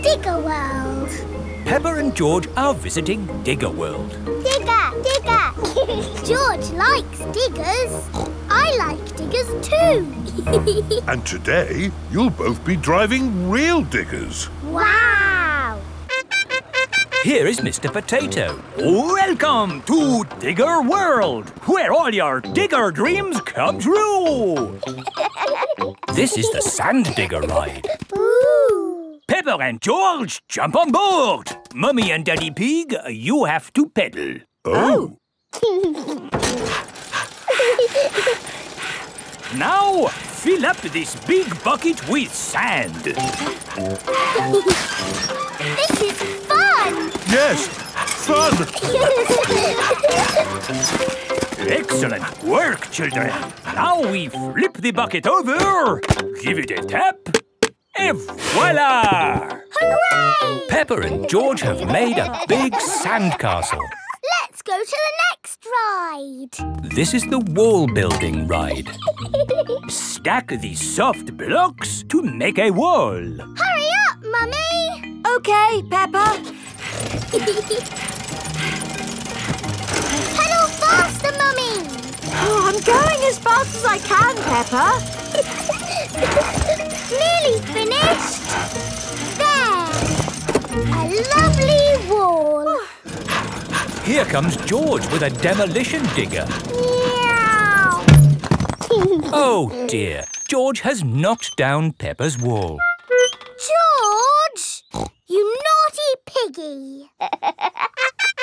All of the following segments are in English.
Digger World. Peppa and George are visiting Digger World. Digger, Digger. George likes diggers. I like diggers too. And today, you'll both be driving real diggers. Wow! Here is Mr. Potato. Welcome to Digger World, where all your digger dreams come true. This is the Sand Digger ride. Ooh! Peppa and George, jump on board. Mummy and Daddy Pig, you have to pedal. Oh. Now, fill up this big bucket with sand. This is fun! Yes, fun! Excellent work, children. Now we flip the bucket over, give it a tap, and voila! Hooray! Peppa and George have made a big sand castle. Let's go to the next ride. This is the wall building ride. Stack the soft blocks to make a wall. Hurry up, Mummy! OK, Peppa. Pedal faster, Mummy! Oh, I'm going as fast as I can, Peppa. Nearly finished. There! A lovely wall. Here comes George with a demolition digger. Meow! Oh dear, George has knocked down Peppa's wall. George! You naughty piggy!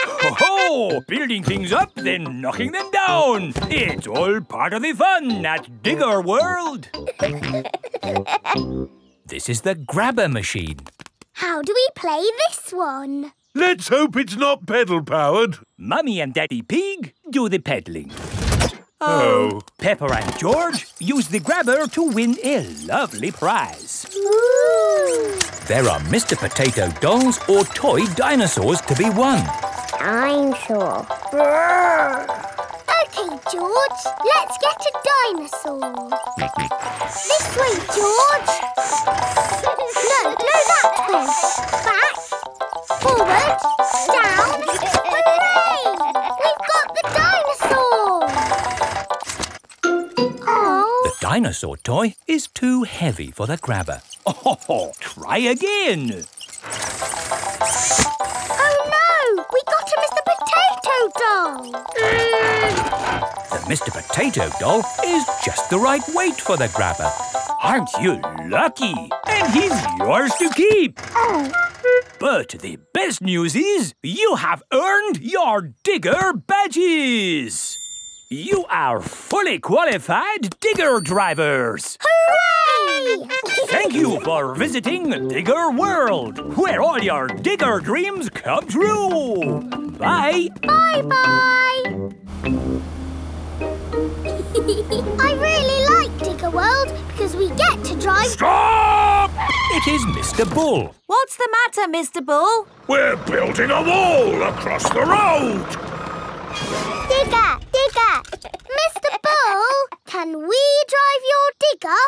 Ho-ho! Building things up, then knocking them down. It's all part of the fun at Digger World. This is the grabber machine. How do we play this one? Let's hope it's not pedal-powered. Mummy and Daddy Pig do the peddling. Oh. Peppa and George use the grabber to win a lovely prize. Ooh! There are Mr. Potato dolls or toy dinosaurs to be won. Dinosaur. OK, George. Let's get a dinosaur. This way, George. No, that way. Back. Forward. Down. Hooray! We've got the dinosaur. Oh. The dinosaur toy is too heavy for the grabber. Oh, try again. Oh no! We got a Mr. Potato doll! The Mr. Potato doll is just the right weight for the grabber. Aren't you lucky? And he's yours to keep. Oh. But the best news is you have earned your digger badges. You are fully qualified digger drivers. Hooray! Thank you for visiting Digger World, where all your digger dreams come true. Bye. Bye-bye! I really like Digger World because we get to drive... Stop! It is Mr. Bull. What's the matter, Mr. Bull? We're building a wall across the road. Digger! Digger! Mr. Bull, can we drive your digger?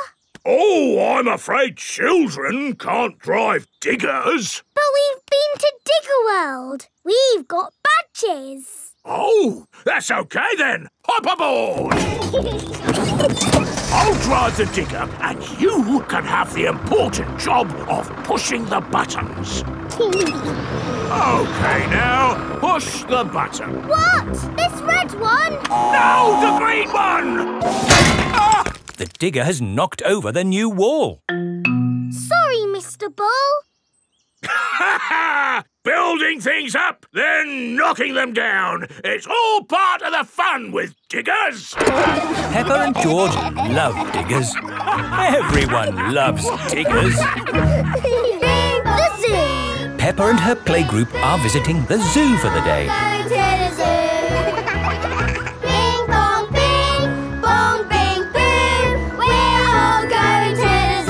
Oh, I'm afraid children can't drive diggers. But we've been to Digger World. We've got badges. Oh, that's OK then. Hop aboard. I'll drive the digger and you can have the important job of pushing the buttons. OK now, push the button. What? This red one? No, the green one! Ah! The digger has knocked over the new wall. Sorry, Mr. Bull. Building things up, then knocking them down. It's all part of the fun with diggers. Peppa and George love diggers. Everyone loves diggers. The zoo. Peppa and her playgroup are visiting the zoo for the day. Going to the zoo. Bing bong bing, bong bing boom. We're all going to the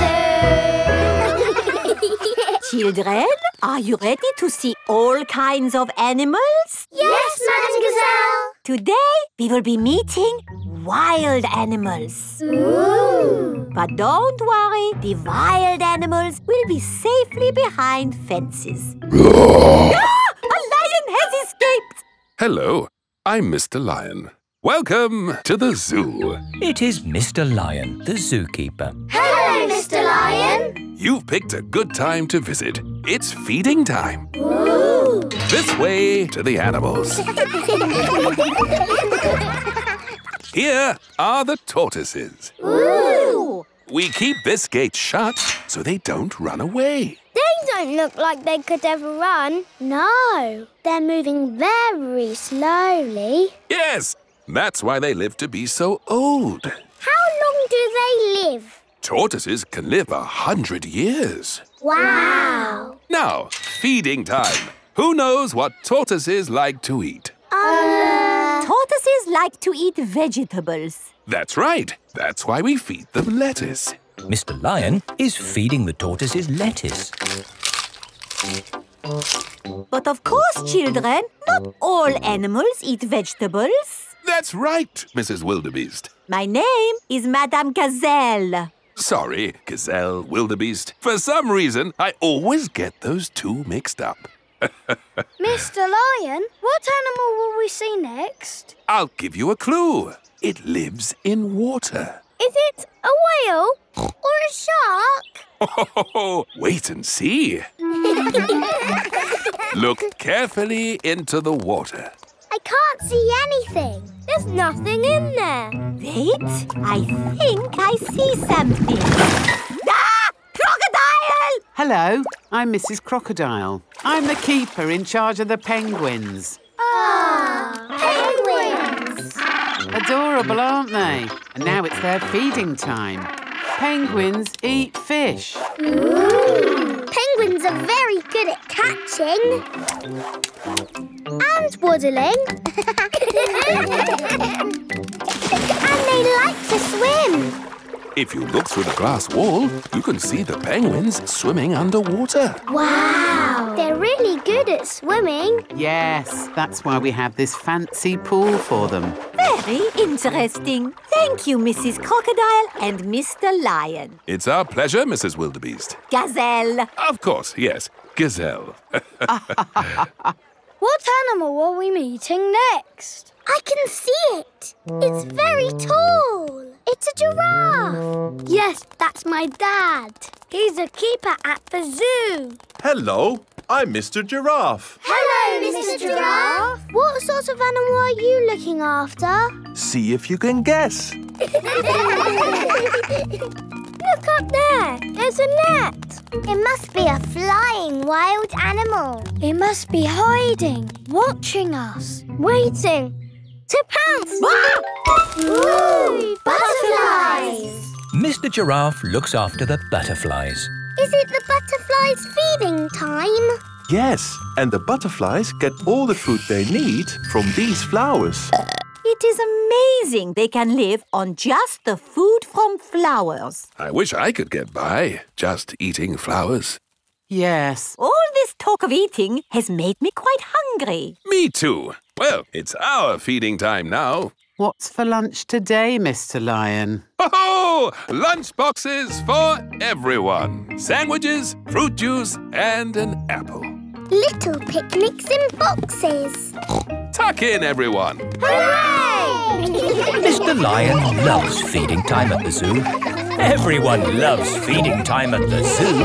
zoo. Children, are you ready to see all kinds of animals? Yes, Madame Gazelle. Today, we will be meeting wild animals. Ooh. But don't worry, the wild animals will be safely behind fences. Ah! A lion has escaped! Hello, I'm Mr. Lion. Welcome to the zoo. It is Mr. Lion, the zookeeper. Hello, Mr. Lion. You've picked a good time to visit. It's feeding time. Ooh. This way to the animals. Here are the tortoises. Ooh. We keep this gate shut so they don't run away. They don't look like they could ever run. No, they're moving very slowly. Yes, that's why they live to be so old. How long do they live? Tortoises can live 100 years. Wow. Now, feeding time. Who knows what tortoises like to eat? Tortoises like to eat vegetables. That's right. That's why we feed them lettuce. Mr. Lion is feeding the tortoises lettuce. But of course, children, not all animals eat vegetables. That's right, Mrs. Wildebeest. My name is Madame Gazelle. Sorry, gazelle, wildebeest. For some reason, I always get those two mixed up. Mr. Lion, what animal will we see next? I'll give you a clue. It lives in water. Is it a whale or a shark? Oh, wait and see. Look carefully into the water. I can't see anything. There's nothing in there. Wait, I think I see something. Ah! Crocodile! Hello, I'm Mrs. Crocodile. I'm the keeper in charge of the penguins. Penguins! Adorable, aren't they? And now it's their feeding time. Penguins eat fish. Ooh. Penguins are very good at catching. And waddling. And they like to swim. If you look through the glass wall, you can see the penguins swimming underwater. Wow! They're really good at swimming. Yes, that's why we have this fancy pool for them. Very interesting. Thank you, Mrs. Crocodile and Mr. Lion. It's our pleasure, Mrs. Wildebeest. Gazelle. Of course, yes, gazelle. What animal are we meeting next? I can see it. It's very tall. It's a giraffe. Yes, that's my dad. He's a keeper at the zoo. Hello, I'm Mr. Giraffe. Hello, Mr. Giraffe. What sort of animal are you looking after? See if you can guess. Look up there. There's a net. It must be a flying wild animal. It must be hiding, watching us, waiting to pounce. Ooh, butterflies. Mr. Giraffe looks after the butterflies. Is it the butterflies' feeding time? Yes, and the butterflies get all the food they need from these flowers. It is amazing they can live on just the food from flowers. I wish I could get by just eating flowers. Yes. All this talk of eating has made me quite hungry. Me too. Well, it's our feeding time now. What's for lunch today, Mr. Lion? Oh, lunch boxes for everyone. Sandwiches, fruit juice, and an apple. Little picnics in boxes. Tuck in, everyone. Hooray! Mr. Lion loves feeding time at the zoo. Everyone loves feeding time at the zoo.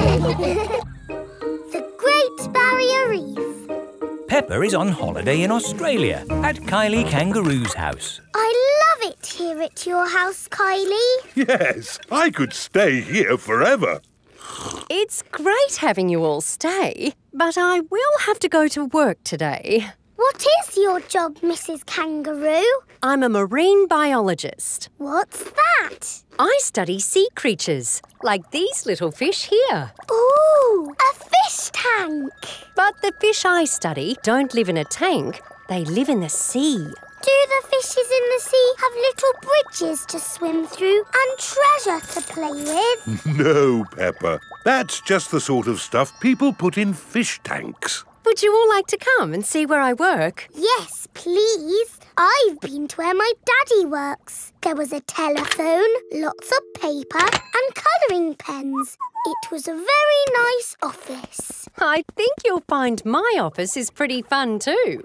The Great Barrier Reef. Pepper is on holiday in Australia at Kylie Kangaroo's house. I love it here at your house, Kylie. Yes, I could stay here forever. It's great having you all stay, but I will have to go to work today. What is your job, Mrs. Kangaroo? I'm a marine biologist. What's that? I study sea creatures, like these little fish here. Ooh, a fish tank. But the fish I study don't live in a tank, they live in the sea. Do the fishes in the sea have little bridges to swim through and treasure to play with? No, Pepper. That's just the sort of stuff people put in fish tanks. Would you all like to come and see where I work? Yes, please. I've been to where my daddy works. There was a telephone, lots of paper and colouring pens. It was a very nice office. I think you'll find my office is pretty fun too.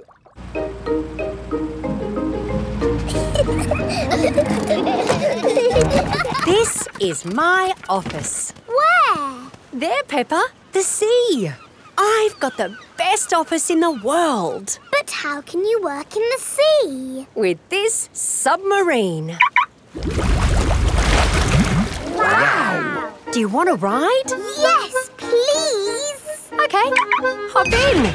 This is my office. Where? There, Peppa, the sea. I've got the best office in the world. But how can you work in the sea? With this submarine. Wow! Do you want to ride? Yes, please. Okay, hop in.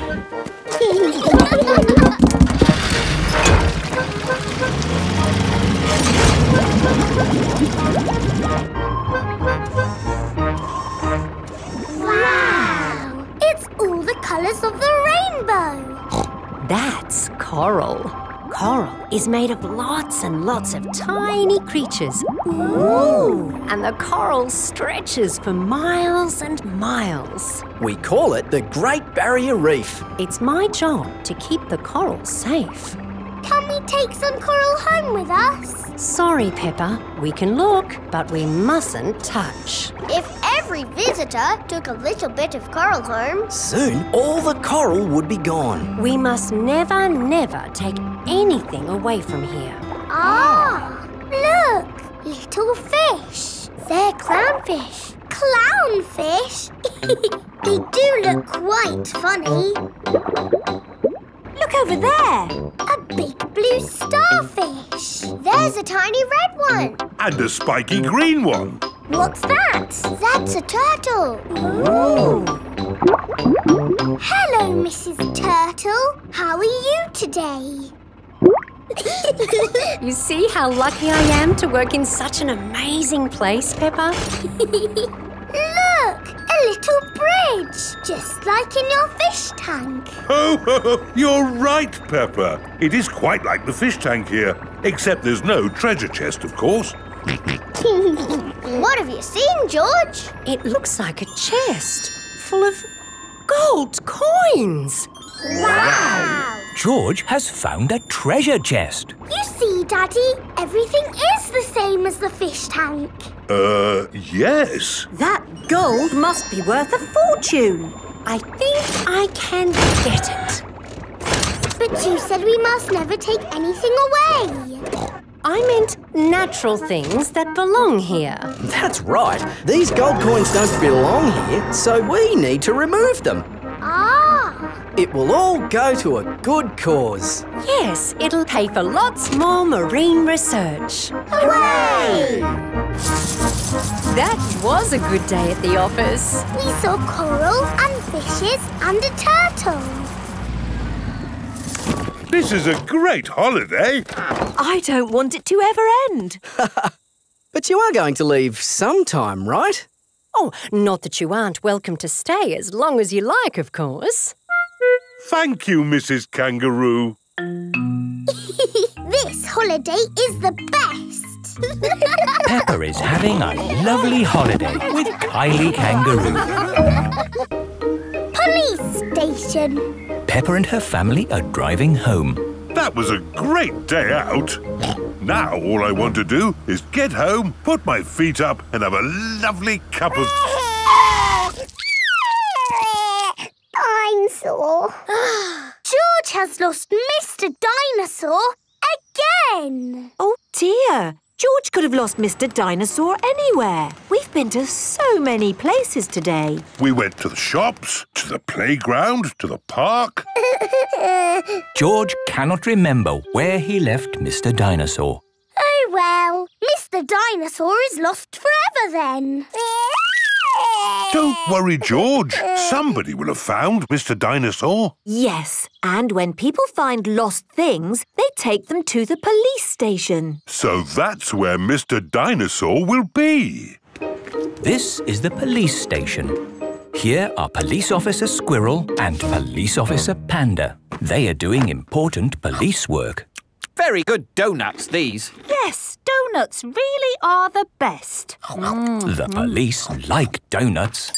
Wow! It's all the colours of the rainbow. That's coral. Coral is made of lots and lots of tiny creatures. Ooh! And the coral stretches for miles and miles. We call it the Great Barrier Reef. It's my job to keep the coral safe. Can we take some coral home with us? Sorry, Peppa. We can look, but we mustn't touch. If every visitor took a little bit of coral home, Soon all the coral would be gone. We must never, never take anything away from here. Ah, look, little fish. They're clownfish. Clownfish? They do look quite funny. Look over there. A big blue starfish. There's a tiny red one. And a spiky green one. What's that? That's a turtle. Ooh. Hello, Mrs. Turtle. How are you today? You see how lucky I am to work in such an amazing place, Peppa? Look, a little bridge, just like in your fish tank. Oh, you're right, Peppa. It is quite like the fish tank here, except there's no treasure chest, of course. What have you seen, George? It looks like a chest full of gold coins. Wow! George has found a treasure chest. You see, Daddy, everything is the same as the fish tank. Yes. That gold must be worth a fortune. I think I can get it. But you said we must never take anything away. I meant natural things that belong here. That's right. These gold coins don't belong here, so we need to remove them. Ah! It will all go to a good cause. Yes, it'll pay for lots more marine research. Hooray! That was a good day at the office. We saw coral and fishes and a turtle. This is a great holiday. I don't want it to ever end. But you are going to leave sometime, right? Oh, not that you aren't welcome to stay as long as you like, of course. Thank you, Mrs. Kangaroo. This holiday is the best. Peppa is having a lovely holiday with Kylie Kangaroo. Police station. Peppa and her family are driving home. That was a great day out. Now all I want to do is get home, put my feet up and have a lovely cup of... I'm sore. George has lost Mr. Dinosaur again. Oh dear. George could have lost Mr. Dinosaur anywhere. We've been to so many places today. We went to the shops, to the playground, to the park. George cannot remember where he left Mr. Dinosaur. Oh well, Mr. Dinosaur is lost forever then. Don't worry, George. Somebody will have found Mr. Dinosaur. Yes, and when people find lost things, they take them to the police station. So that's where Mr. Dinosaur will be. This is the police station. Here are Police Officer Squirrel and Police Officer Panda. They are doing important police work. Very good donuts, these. Yes, donuts really are the best. The police like donuts.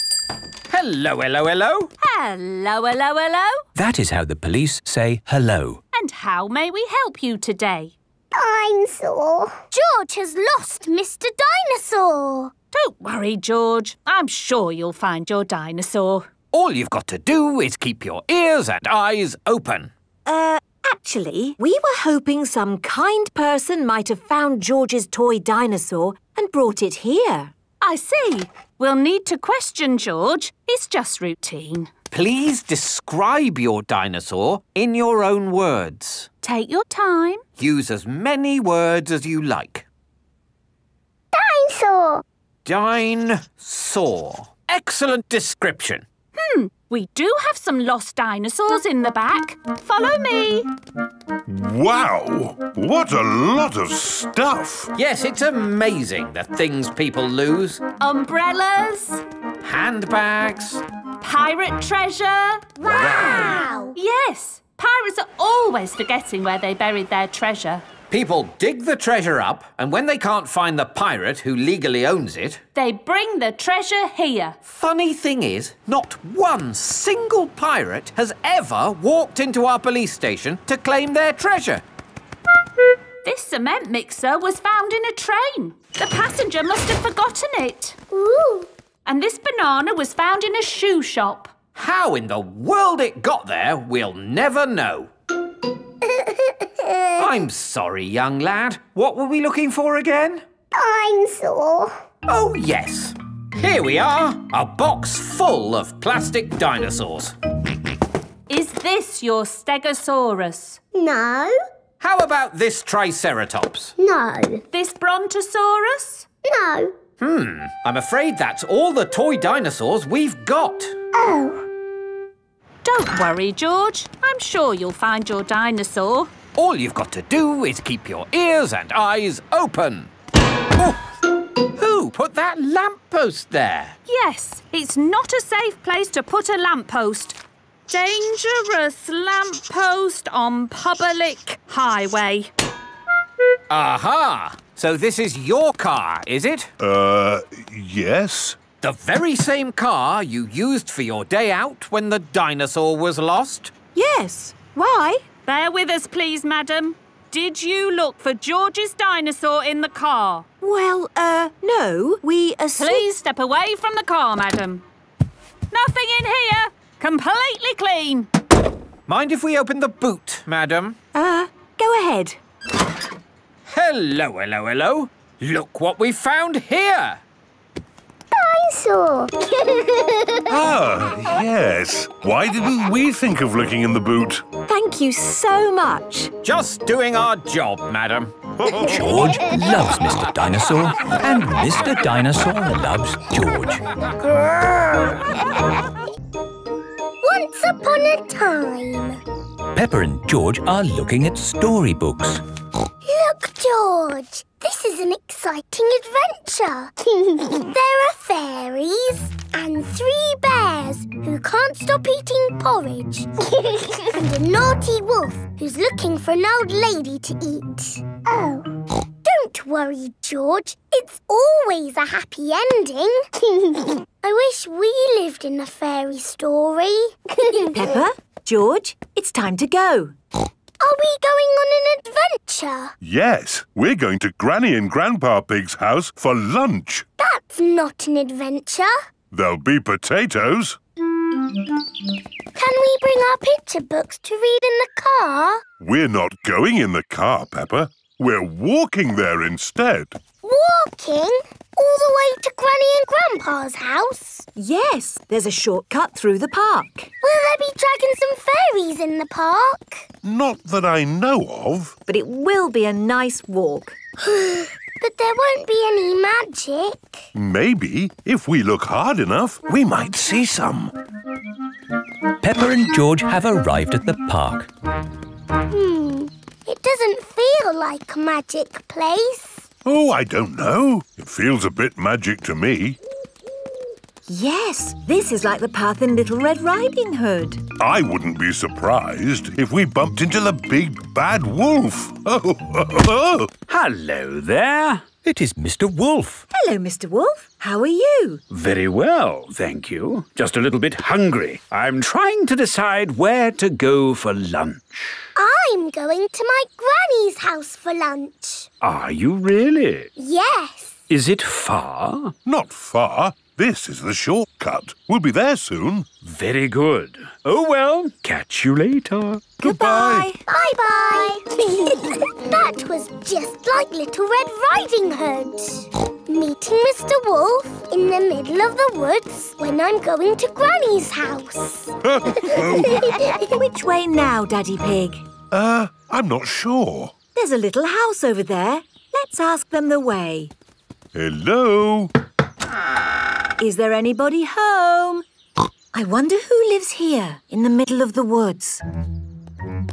Hello, hello, hello. Hello, hello, hello. That is how the police say hello. And how may we help you today? Dinosaur. George has lost Mr. Dinosaur. Don't worry, George. I'm sure you'll find your dinosaur. All you've got to do is keep your ears and eyes open. Actually, we were hoping some kind person might have found George's toy dinosaur and brought it here. I see. We'll need to question George. It's just routine. Please describe your dinosaur in your own words. Take your time. Use as many words as you like. Dinosaur. Dinosaur. Excellent description. We do have some lost dinosaurs in the back. Follow me. Wow! What a lot of stuff! Yes, it's amazing the things people lose. Umbrellas. Handbags. Pirate treasure. Wow! Yes, pirates are always forgetting where they buried their treasure. People dig the treasure up, and when they can't find the pirate who legally owns it, They bring the treasure here. funny thing is, not one single pirate has ever walked into our police station to claim their treasure. This cement mixer was found in a train. The passenger must have forgotten it. Ooh. And this banana was found in a shoe shop. How in the world it got there, we'll never know. I'm sorry, young lad. What were we looking for again? Dinosaur. Oh, yes. Here we are, a box full of plastic dinosaurs. Is this your Stegosaurus? No. How about this Triceratops? No. This Brontosaurus? No. I'm afraid that's all the toy dinosaurs we've got. Oh. Don't worry, George. I'm sure you'll find your dinosaur. All you've got to do is keep your ears and eyes open. Oh, who put that lamppost there? Yes, it's not a safe place to put a lamppost. Dangerous lamppost on public highway. Aha! So this is your car, is it? Yes? The very same car you used for your day out when the dinosaur was lost? Yes. Why? Bear with us, please, madam. Did you look for George's dinosaur in the car? Well, no. We Please step away from the car, madam. Nothing in here. Completely clean. Mind if we open the boot, madam? Go ahead. Hello, hello, hello. Look what we found here. Dinosaur. Ah, yes. Why didn't we think of looking in the boot? Thank you so much. Just doing our job, madam. George loves Mr. Dinosaur, and Mr. Dinosaur loves George. Once upon a time. Pepper and George are looking at storybooks. Look, George. This is an exciting adventure. There are fairies and 3 bears who can't stop eating porridge. And a naughty wolf who's looking for an old lady to eat. Oh. Don't worry, George. It's always a happy ending. I wish we lived in a fairy story. Peppa, George, it's time to go. Are we going on an adventure? Yes, we're going to Granny and Grandpa Pig's house for lunch. That's not an adventure. There'll be potatoes. Can we bring our picture books to read in the car? We're not going in the car, Peppa. We're walking there instead. Walking? All the way to Granny and Grandpa's house? Yes, there's a shortcut through the park. Will there be dragons and fairies in the park? Not that I know of. But it will be a nice walk. But there won't be any magic. Maybe, if we look hard enough, we might see some. Pepper and George have arrived at the park. It doesn't feel like a magic place. Oh, I don't know. It feels a bit magic to me. Yes, this is like the path in Little Red Riding Hood. I wouldn't be surprised if we bumped into the big bad wolf. Oh. Hello there. It is Mr. Wolf. Hello, Mr. Wolf. How are you? Very well, thank you. Just a little bit hungry. I'm trying to decide where to go for lunch. I'm going to my granny's house for lunch. Are you really? Yes. Is it far? Not far. This is the shortcut. We'll be there soon. Very good. Oh, well, catch you later. Goodbye. Bye-bye. That was just like Little Red Riding Hood. Meeting Mr. Wolf in the middle of the woods when I'm going to Granny's house. Which way now, Daddy Pig? I'm not sure. There's a little house over there. Let's ask them the way. Hello? Is there anybody home? I wonder who lives here in the middle of the woods.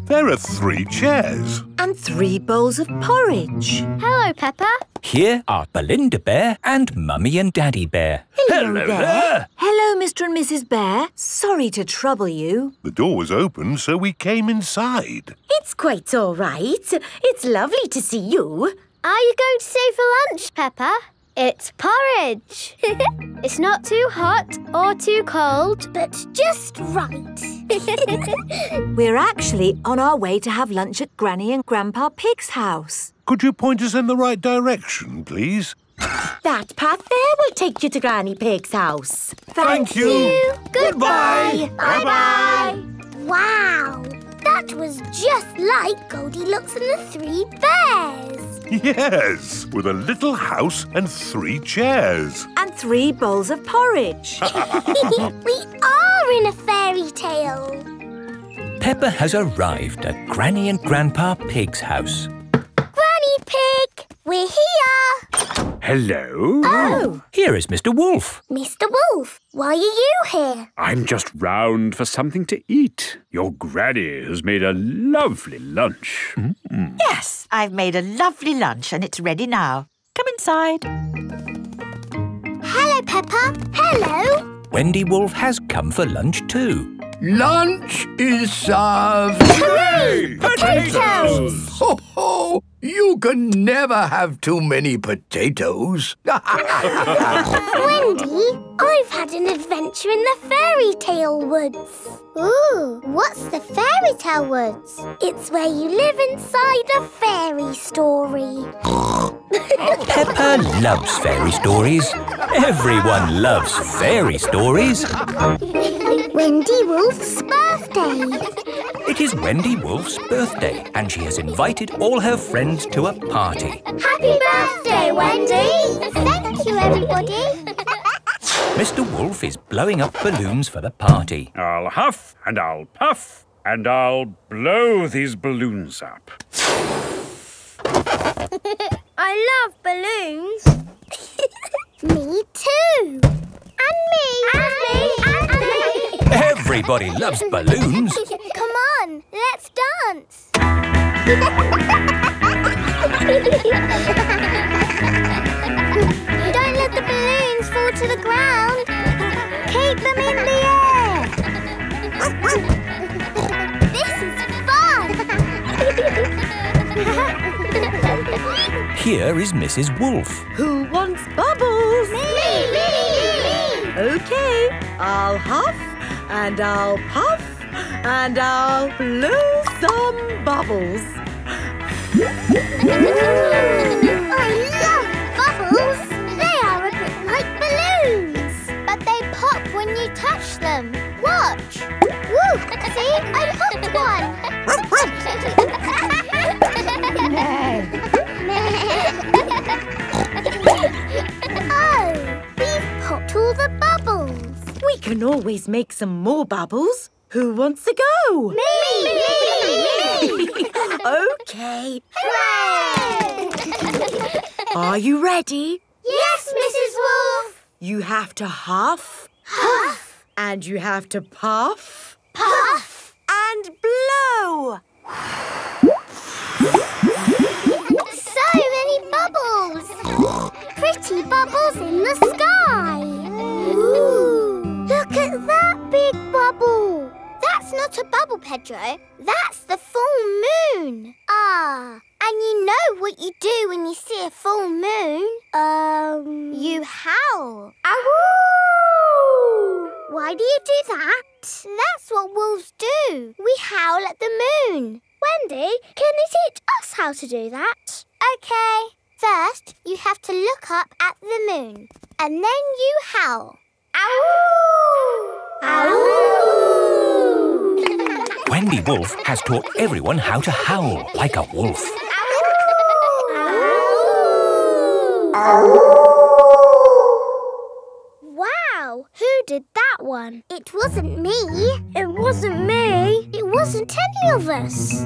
There are 3 chairs. And 3 bowls of porridge. Hello, Peppa. Here are Belinda Bear and Mummy and Daddy Bear. Hello there. Hello, Mr. and Mrs. Bear. Sorry to trouble you. The door was open, so we came inside. It's quite all right. It's lovely to see you. Are you going to stay for lunch, Peppa? It's porridge. It's not too hot or too cold, but just right. We're actually on our way to have lunch at Granny and Grandpa Pig's house. Could you point us in the right direction, please? That path there will take you to Granny Pig's house. Thank you. Goodbye. Bye-bye. Wow, that was just like Goldilocks and the 3 bears. Yes, with a little house and 3 chairs. And 3 bowls of porridge. We are in a fairy tale. Peppa has arrived at Granny and Grandpa Pig's house. Granny Pig, we're here. Hello? Oh. Here is Mr. Wolf. Mr. Wolf, why are you here? I'm just round for something to eat. Your granny has made a lovely lunch. Yes, I've made a lovely lunch and it's ready now. Come inside. Hello, Peppa. Hello. Wendy Wolf has come for lunch too. Lunch is served. Hooray! Potatoes! Ho, ho! You can never have too many potatoes. Wendy, I've had an adventure in the fairy tale woods. Ooh, what's the fairy tale woods? It's where you live inside a fairy story. Peppa loves fairy stories. Everyone loves fairy stories. Wendy Wolf's birthday. It is Wendy Wolf's birthday and she has invited all her friends to a party. Happy birthday, Wendy! Thank you, everybody. Mr. Wolf is blowing up balloons for the party. I'll huff and I'll puff and I'll blow these balloons up. I love balloons. Me too. And me. And me. And me. Everybody loves balloons. Come on, let's dance. Don't let the balloons fall to the ground. Keep them in the air. This is fun. Here is Mrs. Wolf. Who wants bubbles? Me. Okay, I'll huff and I'll puff and I'll blow some bubbles. I love bubbles. They are a bit like balloons, but they pop when you touch them. Watch. Woo! See, I popped one. Oh, we've popped all the bubbles. We can always make some more bubbles. Who wants to go? Me! Okay. Hooray! Are you ready? Yes, Mrs. Wolf. You have to huff. Huff. And you have to puff. Puff. And blow. So many bubbles. Pretty bubbles in the sky. Ooh. Look at that big bubble. That's That's not a bubble, Pedro. That's the full moon. Ah, and you know what you do when you see a full moon? You howl. Ow! Why do you do that? That's what wolves do. We howl at the moon. Wendy, can you teach us how to do that? OK. First, you have to look up at the moon. And then you howl. Ow! Ow! Wendy Wolf has taught everyone how to howl like a wolf. Wow, who did that one? It wasn't me. It wasn't me. It wasn't any of us. It's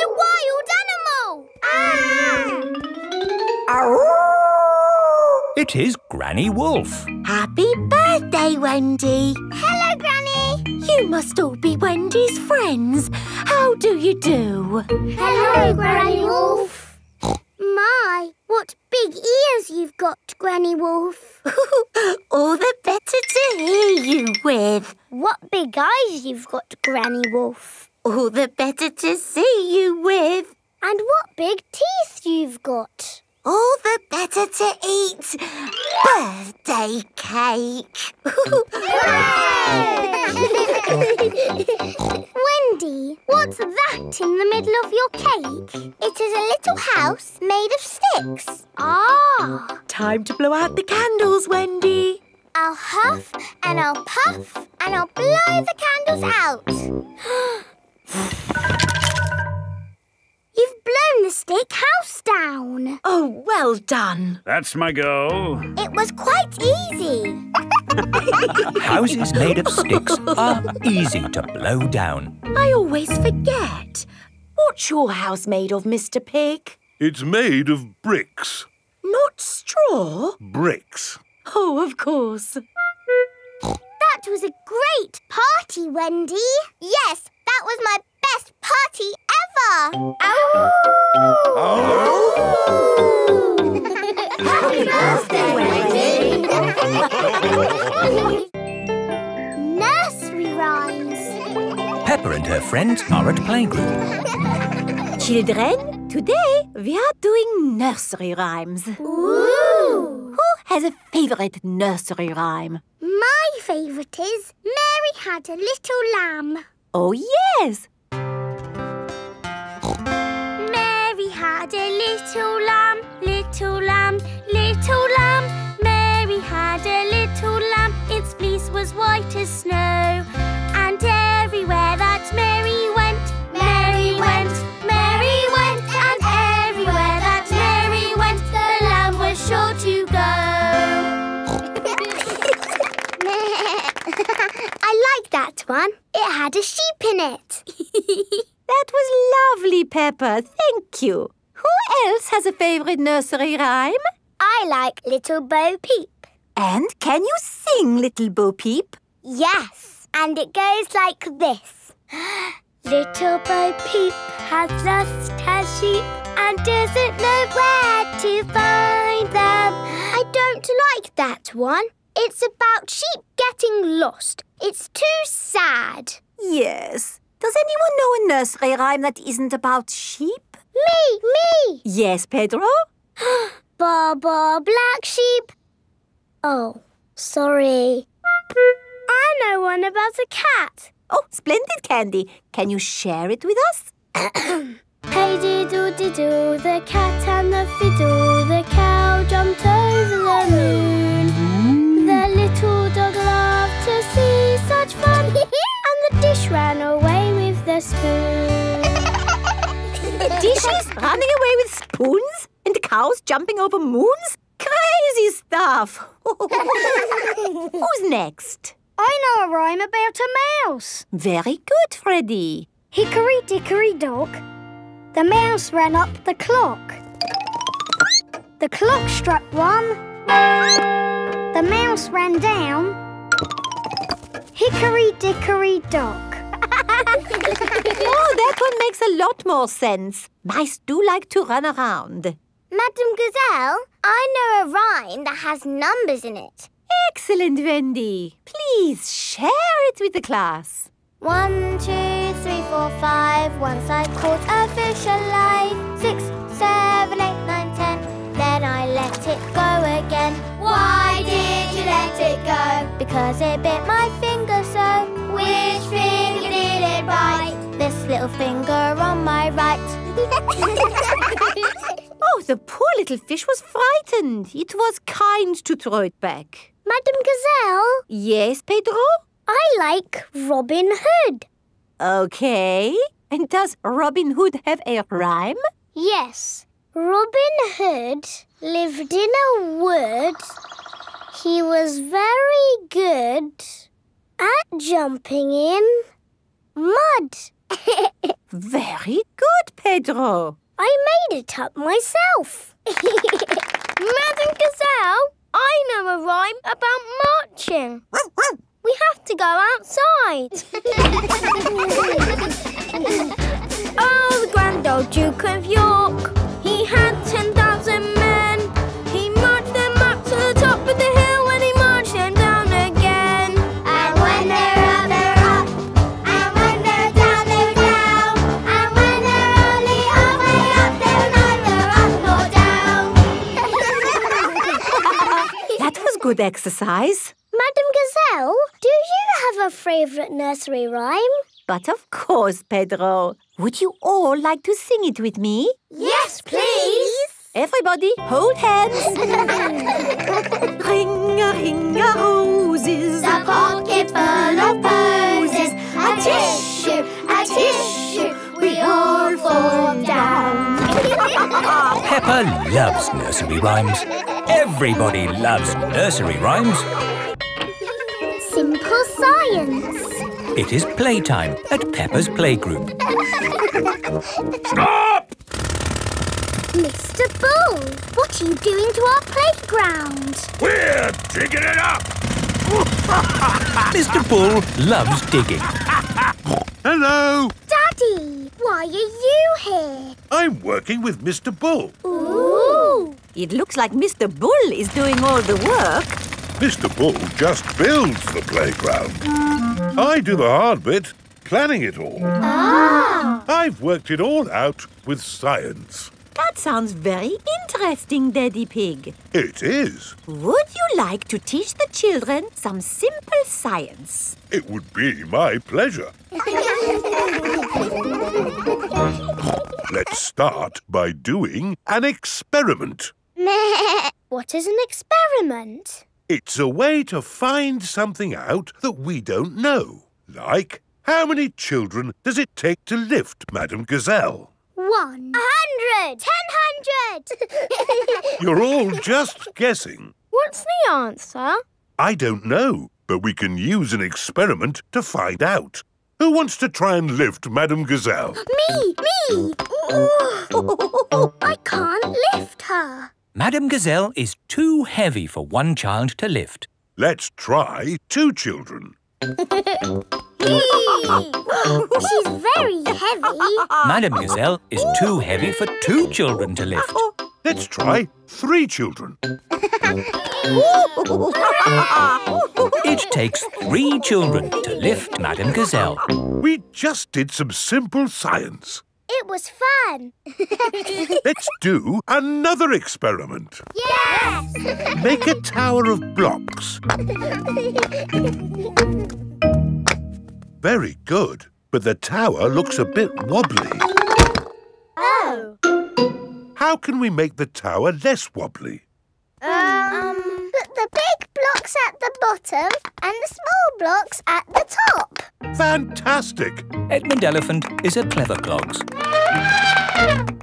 a wild animal! It is Granny Wolf. Happy birthday, Wendy. Hello, Granny. You must all be Wendy's friends. How do you do? Hello, Granny Wolf. My, what big ears you've got, Granny Wolf. All the better to hear you with. What big eyes you've got, Granny Wolf. All the better to see you with. And what big teeth you've got. All the better to eat birthday cake. Wendy, what's that in the middle of your cake? It is a little house made of sticks. Ah! Time to blow out the candles, Wendy. I'll huff and I'll puff and I'll blow the candles out. You've blown the stick house down. Oh, well done. That's my go. It was quite easy. Houses made of sticks are easy to blow down. I always forget. What's your house made of, Mr. Pig? It's made of bricks. Not straw? Bricks. Oh, of course. That was a great party, Wendy. Yes, that was my best party ever. Happy birthday, Wendy. Nursery rhymes. Pepper and her friends are at playgroup. Children, today we are doing nursery rhymes. Ooh! Who has a favourite nursery rhyme? My favourite is Mary Had a Little Lamb. Oh, yes. Mary had a little lamb, little lamb, little lamb. Mary had a little lamb, its fleece was white as snow. And everywhere that Mary went, Mary went, Mary went. And everywhere that Mary went, the lamb was sure to go. I like that one. It had a sheep in it. That was lovely, Pepper. Thank you. Who else has a favourite nursery rhyme? I like Little Bo Peep. And can you sing, Little Bo Peep? Yes, and it goes like this. Little Bo Peep has lost her sheep and doesn't know where to find them. I don't like that one. It's about sheep getting lost. It's too sad. Yes. Does anyone know a nursery rhyme that isn't about sheep? Me! Yes, Pedro? Ba ba black sheep. Oh, sorry. I know one about a cat. Oh, splendid, Candy. Can you share it with us? Hey diddle-diddle, the cat and the fiddle, the cow jumped over the moon. The little dog laughed to see such fun, and the dish ran away with the spoon. Dishes running away with spoons? And cows jumping over moons? Crazy stuff. Who's next? I know a rhyme about a mouse. Very good, Freddy. Hickory dickory dock, the mouse ran up the clock. The clock struck one, the mouse ran down. Hickory dickory dock. Oh, that one makes a lot more sense. Mice do like to run around. Madame Gazelle, I know a rhyme that has numbers in it. Excellent, Wendy. Please share it with the class. 1, 2, 3, 4, 5. Once I caught a fish alive. 6, 7, 8, 9, 10. Then I let it go again. Why did you let it go? Because it bit my finger so. Which finger did it bite? This little finger on my right. Oh, the poor little fish was frightened. It was kind to throw it back. Madame Gazelle? Yes, Pedro? I like Robin Hood. Okay. And does Robin Hood have a rhyme? Yes. Robin Hood lived in a wood. He was very good at jumping in mud. Very good, Pedro. I made it up myself. Madame Gazelle, I know a rhyme about marching. We have to go outside. Oh, the grand old Duke of York. He had 10,000 men. He marched them up to the top of the hill and he marched them down again. And when they're up, they're up. And when they're down, they're down. And when they're only halfway up, they're neither up nor down. That was good exercise. Madame Gazelle, do you have a favourite nursery rhyme? But of course, Pedro. Would you all like to sing it with me? Yes, please. Everybody, hold hands. Ring-a-ring-a-roses, a pocket full of posies. A tissue, we all fall down. Peppa loves nursery rhymes. Everybody loves nursery rhymes. Simple science. It is playtime at Peppa's Playgroup. Stop! Mr. Bull, what are you doing to our playground? We're digging it up! Mr. Bull loves digging. Hello! Daddy, why are you here? I'm working with Mr. Bull. Ooh! It looks like Mr. Bull is doing all the work. Mr. Bull just builds the playground. I do the hard bit, planning it all. Ah! I've worked it all out with science. That sounds very interesting, Daddy Pig. It is. Would you like to teach the children some simple science? It would be my pleasure. Let's start by doing an experiment. What is an experiment? It's a way to find something out that we don't know. Like, how many children does it take to lift Madame Gazelle? 100! 10,000! You're all just guessing. What's the answer? I don't know, but we can use an experiment to find out. Who wants to try and lift Madame Gazelle? Me! I can't lift her. Madame Gazelle is too heavy for one child to lift. Let's try 2 children. She's very heavy. Madame Gazelle is too heavy for 2 children to lift. Let's try 3 children. It takes 3 children to lift Madame Gazelle. We just did some simple science. It was fun. Let's do another experiment. Yes! Make a tower of blocks. Very good, but the tower looks a bit wobbly. Oh. How can we make the tower less wobbly? Put the big blocks at the bottom and the small blocks at the top. Fantastic! Edmund Elephant is a clever clogs.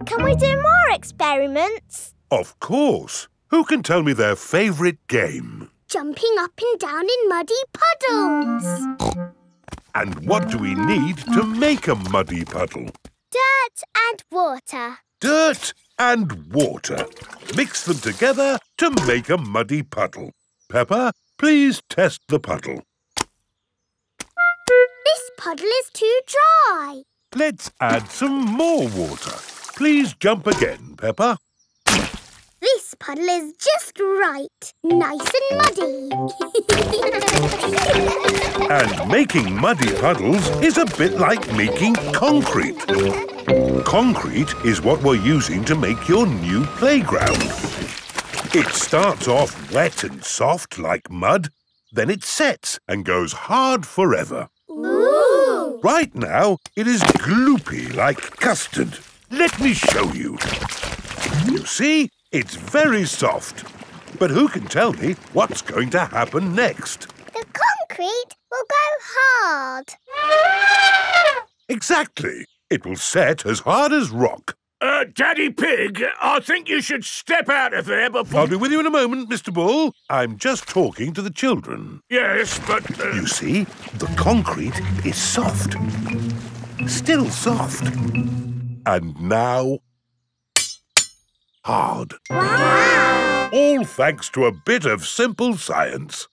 Can we do more experiments? Of course. Who can tell me their favourite game? Jumping up and down in muddy puddles. And what do we need to make a muddy puddle? Dirt and water. Dirt and water. Mix them together to make a muddy puddle. Peppa, please test the puddle. This puddle is too dry. Let's add some more water. Please jump again, Peppa. This puddle is just right. Nice and muddy. And making muddy puddles is a bit like making concrete. Concrete is what we're using to make your new playground. It starts off wet and soft like mud, then it sets and goes hard forever. Ooh! Right now, it is gloopy like custard. Let me show you. You see, it's very soft. But who can tell me what's going to happen next? The concrete will go hard. Exactly. It will set as hard as rock. Daddy Pig, I think you should step out of there before... I'll be with you in a moment, Mr. Bull. I'm just talking to the children. Yes, but... You see, the concrete is soft. Still soft. And now... hard. Wow! All thanks to a bit of simple science.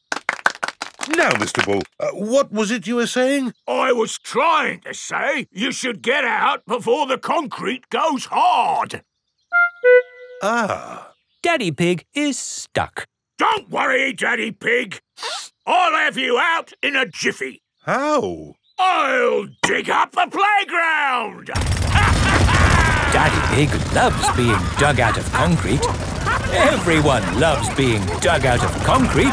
Now, Mr. Bull, what was it you were saying? I was trying to say you should get out before the concrete goes hard. Ah. Daddy Pig is stuck. Don't worry, Daddy Pig. I'll have you out in a jiffy. How? I'll dig up the playground. Daddy Pig loves being dug out of concrete. Everyone loves being dug out of concrete.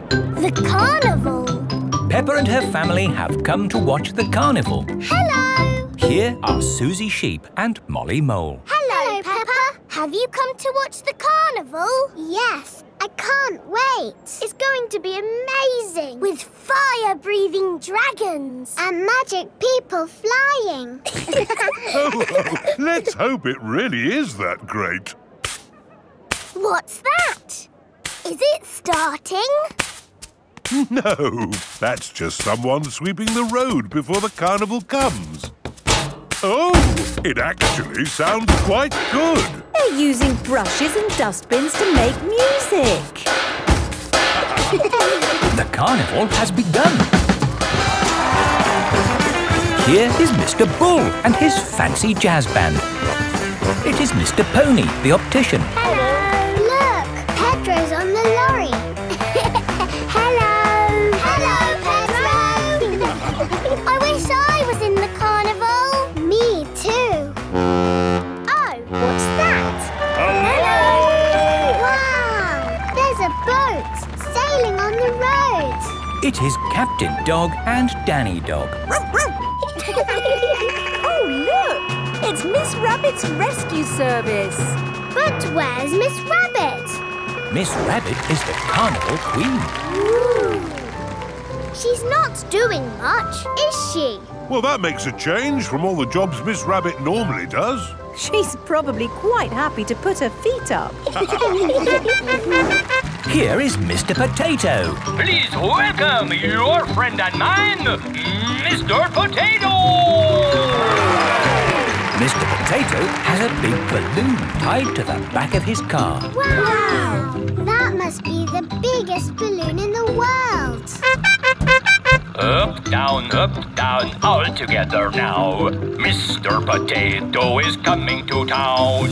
The carnival. Peppa and her family have come to watch the carnival. Hello. Here are Susie Sheep and Molly Mole. Hello, Peppa. Have you come to watch the carnival? Yes. I can't wait. It's going to be amazing. With fire-breathing dragons. And magic people flying. Let's hope it really is that great. What's that? Is it starting? No, that's just someone sweeping the road before the carnival comes. Oh, it actually sounds quite good. They're using brushes and dustbins to make music. The carnival has begun. Here is Mr. Bull and his fancy jazz band. It is Mr. Pony, the optician. Hello. Look, Pedro's on the lorry. Hello. Hello, Pedro. I wish I was in the carnival. Me too. Oh, what's that? Hello. Wow, there's a boat sailing on the road. It is Captain Dog and Danny Dog. Oh, look! It's Miss Rabbit's rescue service. But where's Miss Rabbit? Miss Rabbit is the carnival queen. Ooh. She's not doing much, is she? Well, that makes a change from all the jobs Miss Rabbit normally does. She's probably quite happy to put her feet up. Here is Mr. Potato. Please welcome your friend and mine, Mr. Potato! Mr. Potato has a big balloon tied to the back of his car. Wow! That must be the biggest balloon in the world. Up, down, all together now. Mr. Potato is coming to town.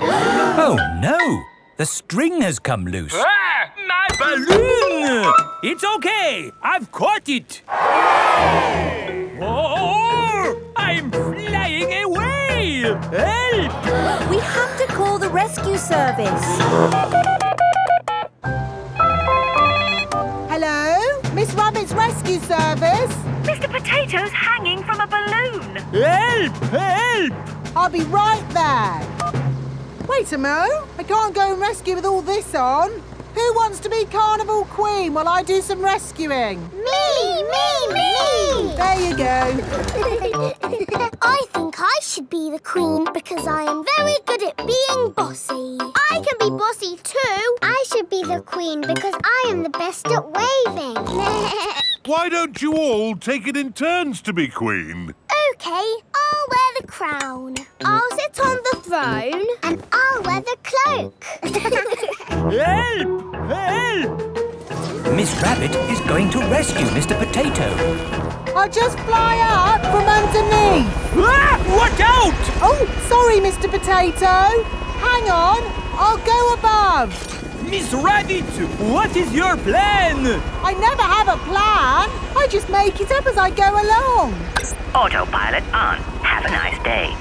Oh, no! The string has come loose. Ah, my Balloon! It's okay! I've caught it! Oh! I'm flying away! Help! We have to call the rescue service. Hello? Miss Rabbit's rescue service? Mr. Potato's hanging from a balloon. Help! Help! I'll be right there. Wait a mo. I can't go and rescue with all this on. Who wants to be Carnival Queen while I do some rescuing? Me! There you go. I think I should be the queen because I am very good at being bossy. I can be bossy too. I should be the queen because I am the best at waving. Why don't you all take it in turns to be queen? OK, I'll wear the crown. I'll sit on the throne and I'll wear the cloak. Help! Help! Miss Rabbit is going to rescue Mr. Potato. I'll just fly up from underneath. Ah! Watch out! Oh, sorry, Mr. Potato. Hang on. I'll go above. Miss Rabbit, what is your plan? I never have a plan. I just make it up as I go along. Autopilot on. Have a nice day.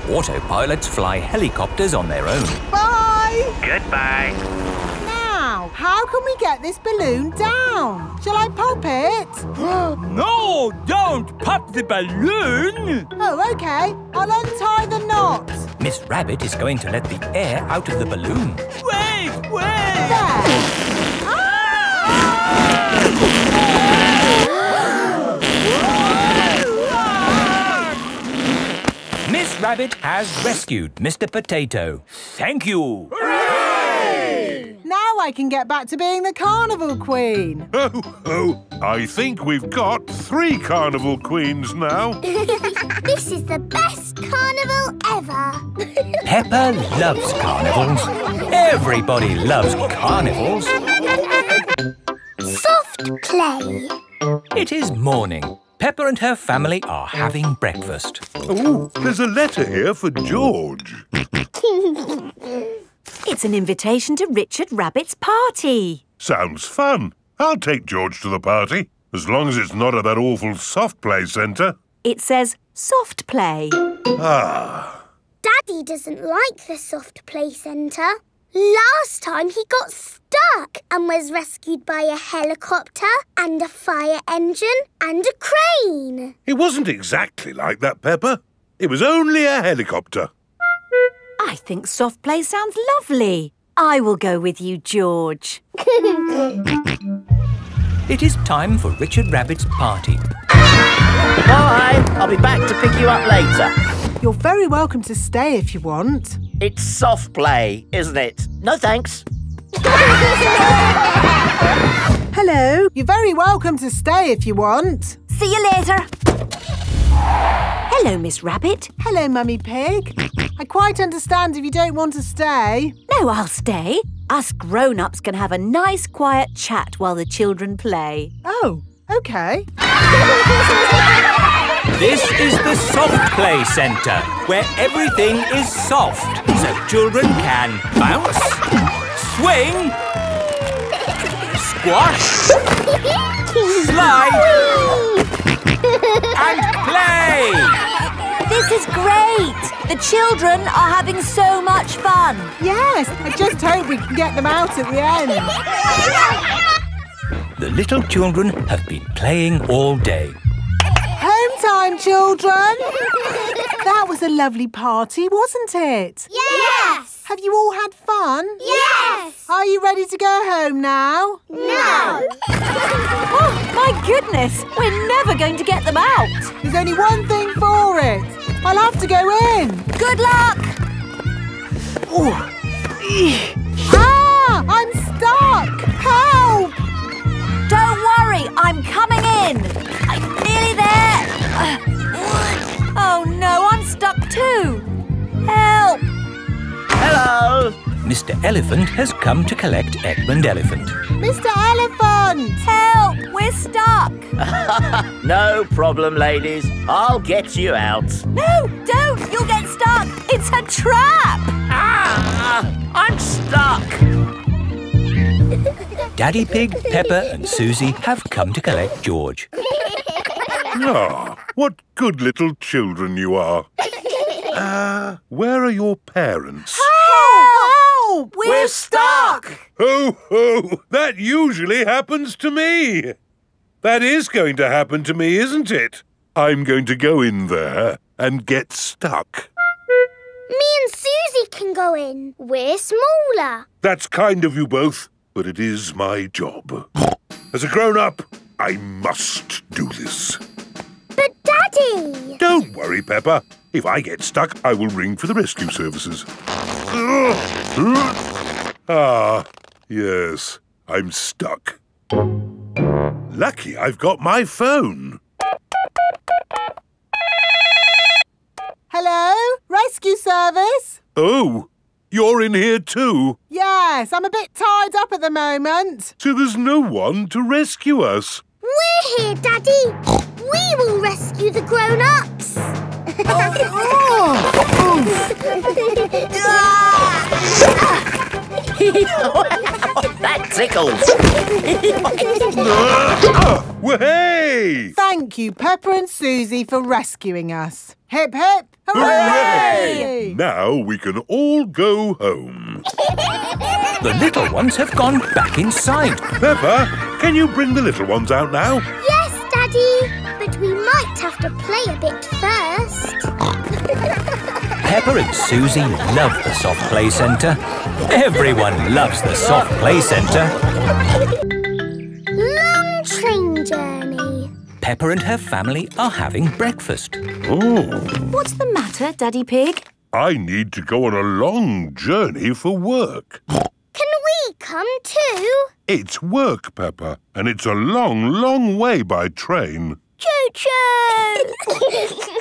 Autopilots fly helicopters on their own. Bye. Goodbye. Now, how can we get this balloon down? Shall I pop it? No, don't pop the balloon. Oh, OK. I'll untie the knot. Miss Rabbit is going to let the air out of the balloon. Wait! There. Miss Rabbit has rescued Mr. Potato. Thank you. Hooray! Now I can get back to being the Carnival Queen. Oh, I think we've got 3 Carnival Queens now. This is the best carnival ever. Peppa loves carnivals. Everybody loves carnivals. Soft play. It is morning. Peppa and her family are having breakfast. Oh, there's a letter here for George. It's an invitation to Richard Rabbit's party. Sounds fun. I'll take George to the party, as long as it's not at that awful soft play centre. It says soft play. Ah. Daddy doesn't like the soft play centre. Last time he got stuck and was rescued by a helicopter and a fire engine and a crane. It wasn't exactly like that, Peppa. It was only a helicopter. I think soft play sounds lovely. I will go with you, George. It is time for Richard Rabbit's party. Bye! I'll be back to pick you up later. You're very welcome to stay if you want. It's soft play, isn't it? No thanks. Hello. You're very welcome to stay if you want. See you later. Hello, Miss Rabbit. Hello, Mummy Pig. I quite understand if you don't want to stay. No, I'll stay. Us grown-ups can have a nice quiet chat while the children play. Oh, OK. This is the Soft Play Centre, where everything is soft, so children can bounce, swing, squash, slide, and play. This is great. The children are having so much fun. Yes, I just hope we can get them out at the end. The little children have been playing all day. Home time, children! That was a lovely party, wasn't it? Yes! Have you all had fun? Yes! Are you ready to go home now? No! Oh, my goodness! We're never going to get them out. There's only one thing for it. I'll have to go in. Good luck! Oh. Ah! I'm stuck! Help! Don't worry, I'm coming in. I'm nearly there. Oh no, I'm stuck too. Help! Hello! Mr. Elephant has come to collect Edmund Elephant. Mr. Elephant! Help! We're stuck. No problem, ladies. I'll get you out. No, don't! You'll get stuck. It's a trap. Ah! I'm stuck. Daddy Pig, Peppa and Susie have come to collect George. Ah, what good little children you are. Where are your parents? Help! We're stuck! Ho, ho! That usually happens to me. That is going to happen to me, isn't it? I'm going to go in there and get stuck. Me and Susie can go in. We're smaller. That's kind of you both, but it is my job. As a grown-up, I must do this. But, Daddy! Don't worry, Peppa. If I get stuck, I will ring for the rescue services. Ah, yes, I'm stuck. Lucky I've got my phone. Hello? Rescue service? Oh, you're in here too? Yes, I'm a bit tied up at the moment. So there's no one to rescue us? We're here, Daddy. We will rescue the grown-ups. Oh. That tickles. Hey! Thank you, Peppa and Susie, for rescuing us. Hip, hip, Hooray! Now we can all go home. The little ones have gone back inside. Peppa, can you bring the little ones out now? Yes, Daddy. But we might have to play a bit first. Peppa and Susie love the soft play centre. Everyone loves the soft play centre. Long train journey. Peppa and her family are having breakfast. Oh. What's the matter, Daddy Pig? I need to go on a long journey for work. Can we come too? It's work, Peppa, and it's a long, long way by train. Choo-choo!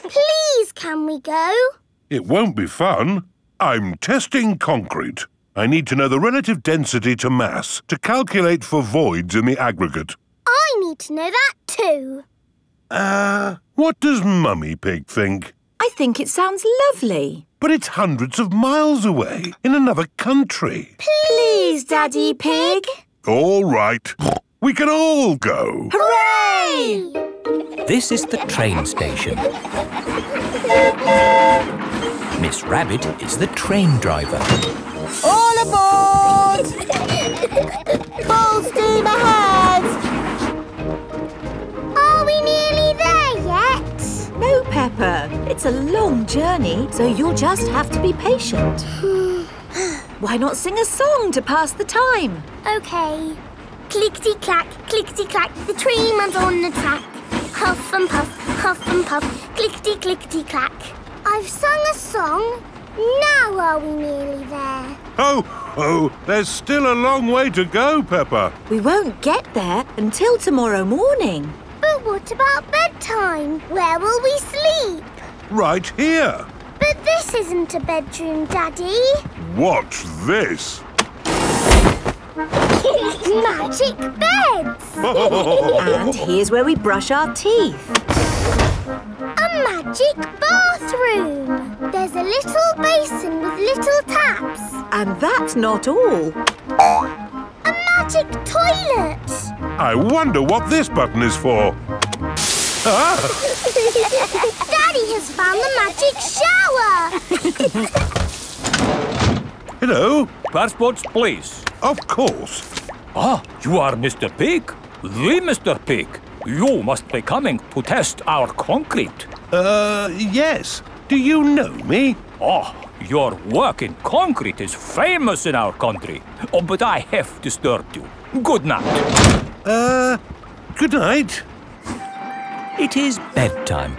Please, can we go? It won't be fun. I'm testing concrete. I need to know the relative density to mass to calculate for voids in the aggregate. I need to know that too. What does Mummy Pig think? I think it sounds lovely. But it's hundreds of miles away, in another country. Please, Daddy Pig. All right. We can all go. Hooray! This is the train station. Miss Rabbit is the train driver. All aboard! Full steam ahead! Are we nearly there yet? No, Peppa. It's a long journey, so you'll just have to be patient. Why not sing a song to pass the time? OK. Clickety-clack, clickety-clack, the train runs on the track. Huff and puff, clickety-clickety-clack. I've sung a song. Now are we nearly there? Oh, there's still a long way to go, Peppa. We won't get there until tomorrow morning. But what about bedtime? Where will we sleep? Right here. But this isn't a bedroom, Daddy. Watch this. Magic beds! And here's where we brush our teeth. A magic bathroom! There's a little basin with little taps. And that's not all. A magic toilet! I wonder what this button is for. Daddy has found the magic shower! Hello? Passports, please. Of course. Ah, you are Mr. Pig? The Mr. Pig. You must be coming to test our concrete. Yes. Do you know me? Oh, your work in concrete is famous in our country. Oh, but I have disturbed you. Good night. Good night. It is bedtime.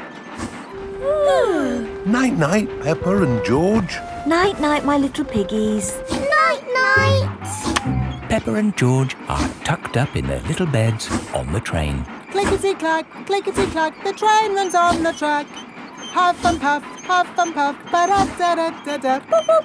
Night-night, Peppa and George. Night-night, my little piggies. Night-night. Peppa and George are tucked up in their little beds on the train. Clickety-clack, the train runs on the track. Huff and puff, ba-da-da-da-da, boop-boop.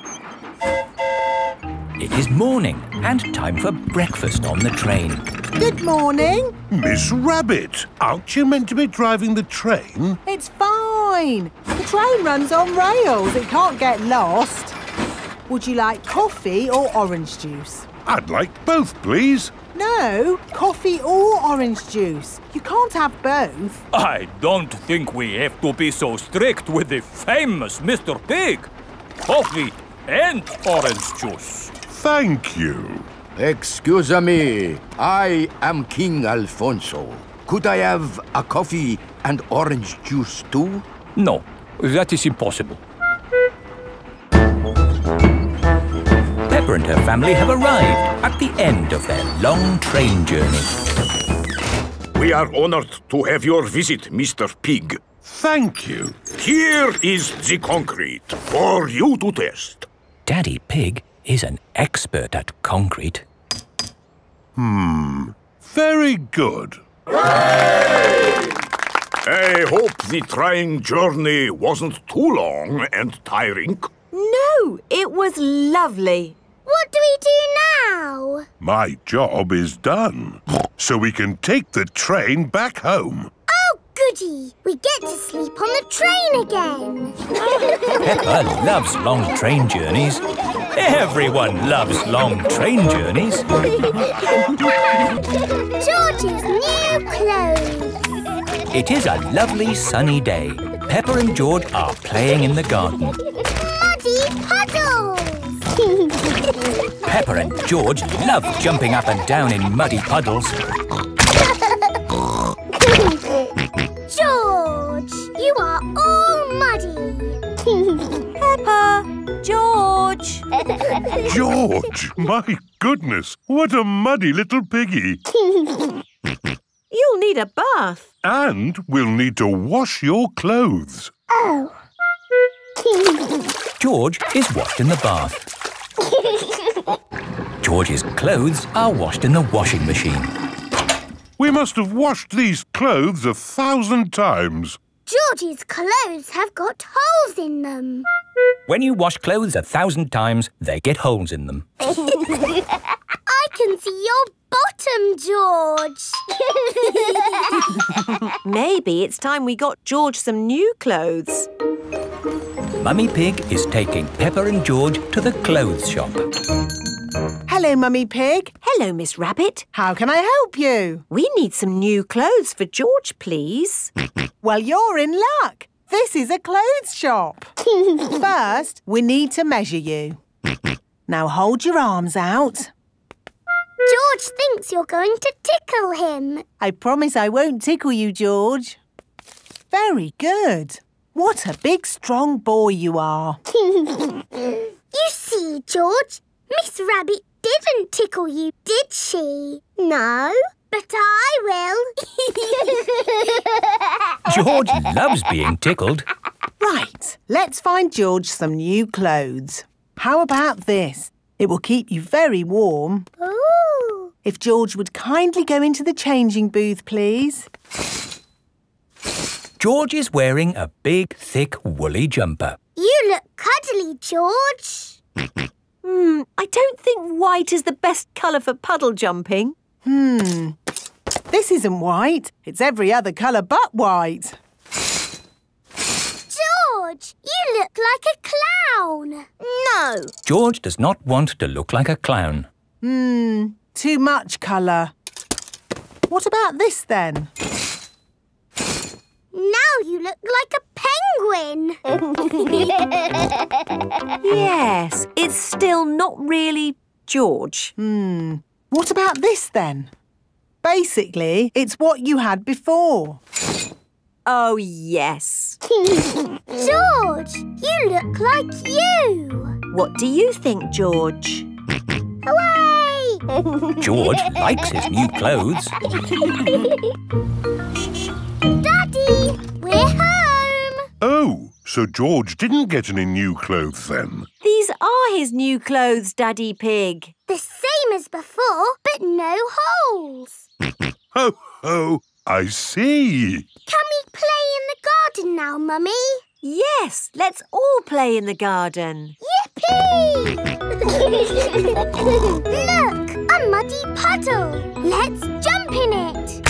It is morning and time for breakfast on the train. Good morning. Miss Rabbit, aren't you meant to be driving the train? It's fine. The train runs on rails. It can't get lost. Would you like coffee or orange juice? I'd like both, please. No, coffee or orange juice. You can't have both. I don't think we have to be so strict with the famous Mr. Pig. Coffee and orange juice. Thank you. Excuse me, I am King Alfonso. Could I have a coffee and orange juice too? No, that is impossible. Peppa and her family have arrived at the end of their long train journey. We are honored to have your visit, Mr. Pig. Thank you. Here is the concrete for you to test. Daddy Pig is an expert at concrete. Very good. I hope the train journey wasn't too long and tiring. No, it was lovely. What do we do now? My job is done, so we can take the train back home. Oh, goody! We get to sleep on the train again. Peppa loves long train journeys. Everyone loves long train journeys. George's new clothes. It is a lovely sunny day. Peppa and George are playing in the garden. Muddy puddles. Peppa and George love jumping up and down in muddy puddles. George, you are all muddy. Peppa, George. George, my goodness, what a muddy little piggy. You'll need a bath. And we'll need to wash your clothes. Oh. George is washed in the bath. George's clothes are washed in the washing machine. We must have washed these clothes 1,000 times. George's clothes have got holes in them. When you wash clothes 1,000 times, they get holes in them. I can see your bottom, George. Maybe it's time we got George some new clothes. Mummy Pig is taking Peppa and George to the clothes shop. Hello, Mummy Pig. Hello, Miss Rabbit. How can I help you? We need some new clothes for George, please. Well, you're in luck. This is a clothes shop. First, we need to measure you. Now hold your arms out. George thinks you're going to tickle him. I promise I won't tickle you, George. Very good. What a big, strong boy you are. You see, George, Miss Rabbit didn't tickle you, did she? No, but I will. George loves being tickled. Right, let's find George some new clothes. How about this? It will keep you very warm. Ooh. If George would kindly go into the changing booth, please. George is wearing a big, thick, woolly jumper. You look cuddly, George. I don't think white is the best colour for puddle jumping. This isn't white. It's every other colour but white. George, you look like a clown. No. George does not want to look like a clown. Too much colour. What about this then? Now you look like a penguin. Yes, it's still not really George. What about this then? Basically, it's what you had before. Oh, yes. George, you look like you. What do you think, George? Hooray! George likes his new clothes. Daddy, we're home. Oh, so George didn't get any new clothes then? These are his new clothes, Daddy Pig. The same as before, but no holes. Ho, ho, I see. Can we play in the garden now, Mummy? Yes, let's all play in the garden. Yippee! Look, a muddy puddle. Let's jump in it.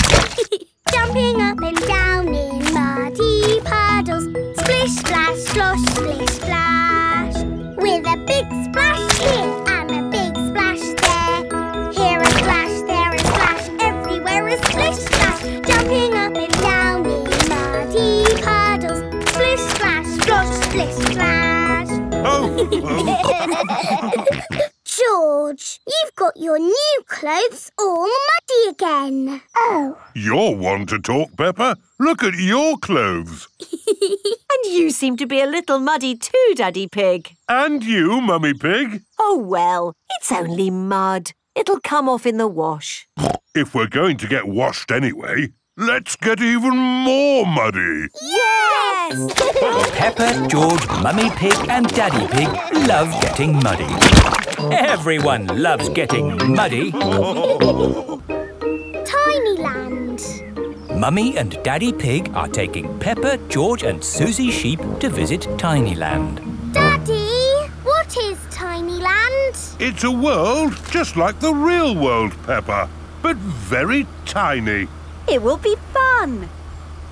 Jumping up and down in muddy puddles. Splish, splash, slosh, splish, splash. With a big splash here and a big splash there. Here a splash, there a splash, everywhere a splish, splash. Jumping up and down in muddy puddles. Splish, splash, slosh, splish, splash. George, you've got your new clothes all muddy again. Oh. You're one to talk, Peppa. Look at your clothes. And you seem to be a little muddy too, Daddy Pig. And you, Mummy Pig. Oh, well, it's only mud. It'll come off in the wash. If we're going to get washed anyway, let's get even more muddy. Yes! Peppa, George, Mummy Pig and Daddy Pig love getting muddy. Everyone loves getting muddy. Tinyland. Mummy and Daddy Pig are taking Peppa, George and Susie Sheep to visit Tinyland. Daddy, what is Tinyland? It's a world just like the real world, Peppa, but very tiny. It will be fun.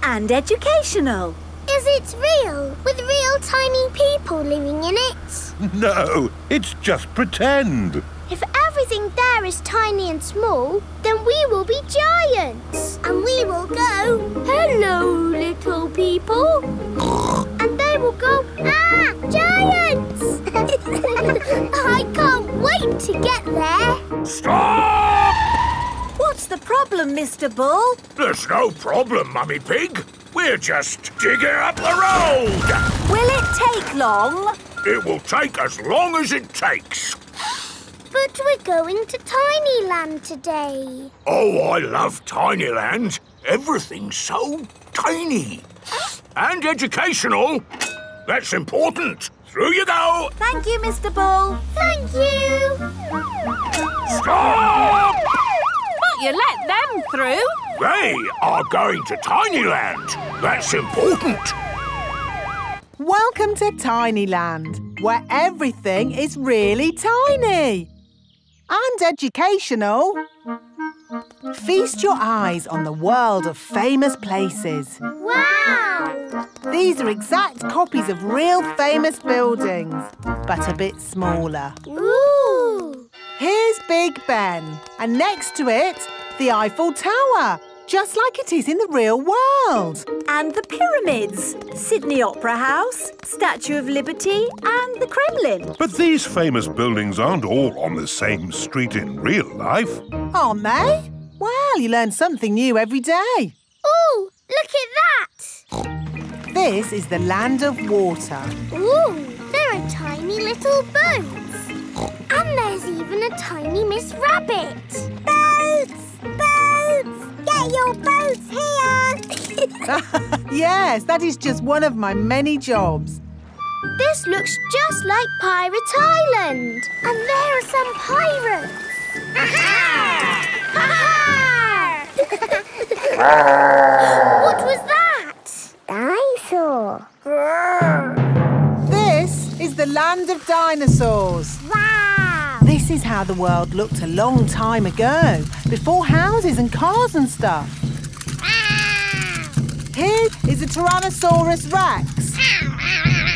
And educational. Is it real? With real tiny people living in it? No, it's just pretend. If everything there is tiny and small, then we will be giants. And we will go, hello, little people. And they will go, ah, giants! I can't wait to get there. Stop! What's the problem, Mr. Bull? There's no problem, Mummy Pig. We're just digging up the road. Will it take long? It will take as long as it takes. But we're going to Tinyland today. Oh, I love Tinyland. Everything's so tiny. And educational. That's important. Through you go. Thank you, Mr. Bull. Thank you. Stop! But you let them through. They are going to Tinyland. That's important. Welcome to Tinyland, where everything is really tiny. And educational. Feast your eyes on the world of famous places. Wow! These are exact copies of real famous buildings, but a bit smaller. Ooh! Here's Big Ben, and next to it, the Eiffel Tower, just like it is in the real world. And the pyramids, Sydney Opera House, Statue of Liberty and the Kremlin. But these famous buildings aren't all on the same street in real life. Aren't they? Well, you learn something new every day. Ooh, look at that! This is the land of water. Ooh, there are tiny little boats. And there's even a tiny Miss Rabbit. Boats! Boats! Get your boats here! Yes, that is just one of my many jobs. This looks just like Pirate Island. And there are some pirates. What was that? Dinosaur. This is the land of dinosaurs. Wow! This is how the world looked a long time ago, before houses and cars and stuff. Here is a Tyrannosaurus Rex.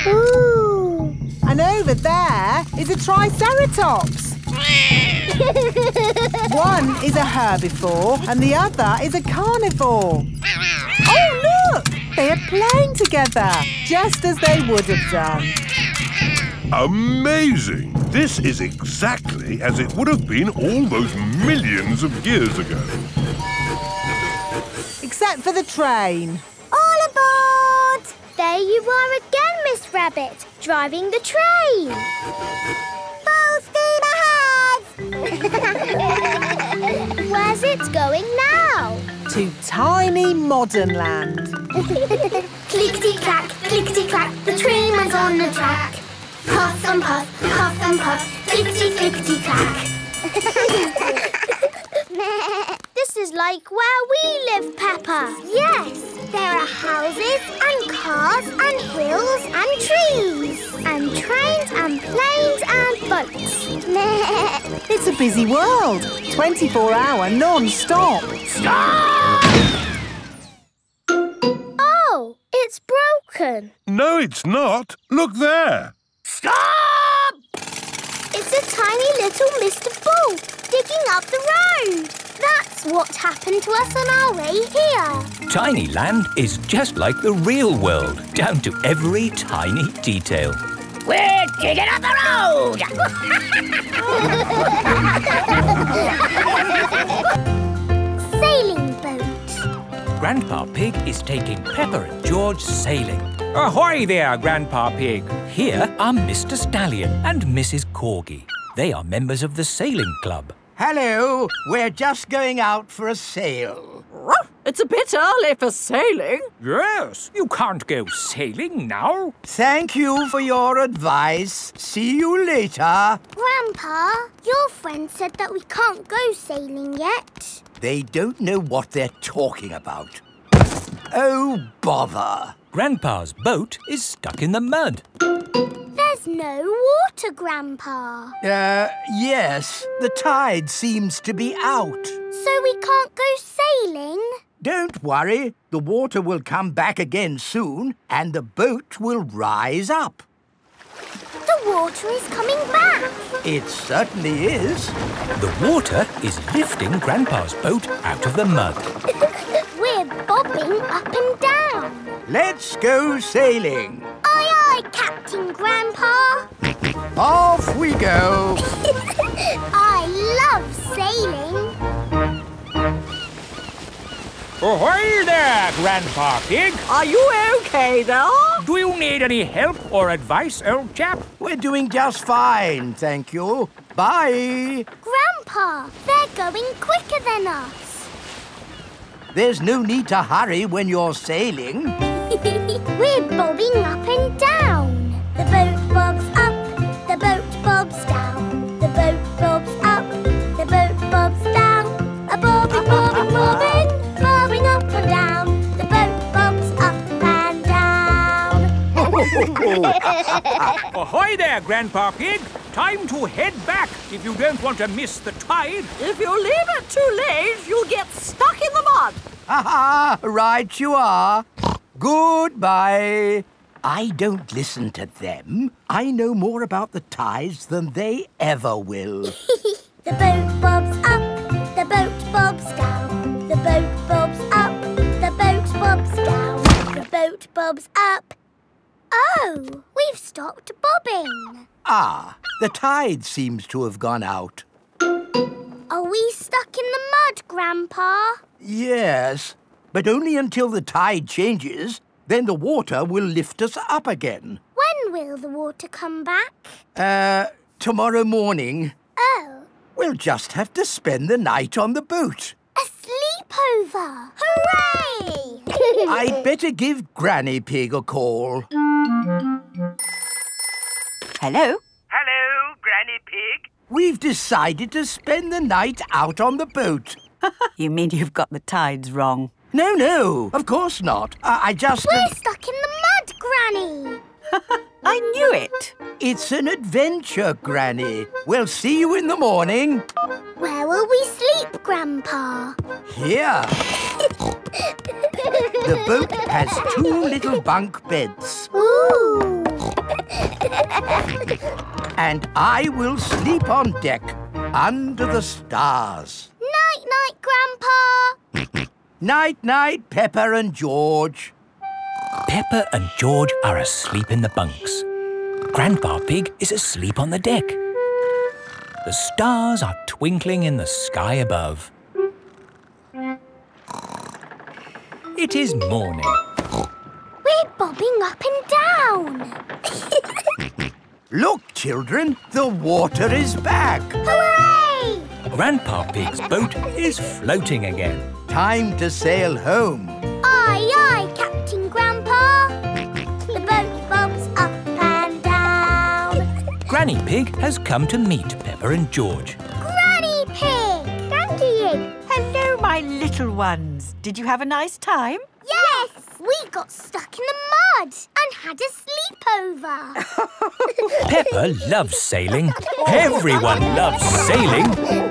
Ooh! And over there is a Triceratops. One is a herbivore and the other is a carnivore. Oh, look! They are playing together, just as they would have done. Amazing! This is exactly as it would have been all those millions of years ago. Except for the train. All aboard! There you are again, Miss Rabbit, driving the train. Full steam ahead! Where's it going now? To tiny modern land. Clickety-clack, clickety-clack, the train went on the track. Puff and puff, clickety-clickety-clack. This is like where we live, Peppa. Yes, there are houses and cars and hills and trees and trains and planes and boats. It's a busy world, 24-hour non-stop. Stop! Oh, it's broken. No, it's not. Look there. Stop! It's a tiny little Mr. Bull digging up the road. That's what happened to us on our way here. Tinyland is just like the real world, down to every tiny detail. We're digging up the road! Sailing boat. Grandpa Pig is taking Peppa and George sailing. Ahoy there, Grandpa Pig. Here are Mr. Stallion and Mrs. Corgi. They are members of the sailing club. Hello, we're just going out for a sail. It's a bit early for sailing. Yes, you can't go sailing now. Thank you for your advice. See you later. Grandpa, your friend said that we can't go sailing yet. They don't know what they're talking about. Oh, bother. Grandpa's boat is stuck in the mud. There's no water, Grandpa. Yes. The tide seems to be out. So we can't go sailing? Don't worry. The water will come back again soon and the boat will rise up. The water is coming back. It certainly is. The water is lifting Grandpa's boat out of the mud. We're bobbing up and down. Let's go sailing. Aye, aye, Captain Grandpa. Off we go. I love sailing. Ahoy there, Grandpa Pig. Are you okay there? Do you need any help or advice, old chap? We're doing just fine, thank you. Bye. Grandpa, they're going quicker than us. There's no need to hurry when you're sailing. We're bobbing up and down. The boat bobs up, the boat bobs down. The boat bobs up, the boat bobs down. A bobbing, bobbing, bobbing, bobbing up and down. The boat bobs up and down. Ahoy there, Grandpa Pig. Time to head back if you don't want to miss the tide. If you leave it too late, you'll get stuck in the mud. Ha-ha, right you are. Goodbye. I don't listen to them. I know more about the tides than they ever will. The boat bobs up, the boat bobs down. The boat bobs up, the boat bobs down. The boat bobs up. Oh, we've stopped bobbing. Ah, the tide seems to have gone out. Are we stuck in the mud, Grandpa? Yes, but only until the tide changes. Then the water will lift us up again. When will the water come back? Tomorrow morning. Oh. We'll just have to spend the night on the boat. A sleepover! Hooray! I'd better give Granny Pig a call. Hello? Hello, Granny Pig. We've decided to spend the night out on the boat. You mean you've got the tides wrong? No, of course not. I just... We're stuck in the mud, Granny. I knew it. It's an adventure, Granny. We'll see you in the morning. Where will we sleep, Grandpa? Here. The boat has 2 little bunk beds. Ooh. And I will sleep on deck, under the stars. Night-night, Grandpa. Night-night, Pepper and George. Pepper and George are asleep in the bunks. Grandpa Pig is asleep on the deck. The stars are twinkling in the sky above. It is morning. We're bobbing up and down. Look, children, the water is back. Hooray! Grandpa Pig's boat is floating again. Time to sail home. Aye, aye, Captain Grandpa. The boat bobs up and down. Granny Pig has come to meet Pepper and George. Granny Pig! Granny! Hello, my little ones. Did you have a nice time? Yes! We got stuck in the mud and had a sleepover. Pepper loves sailing. Everyone loves sailing.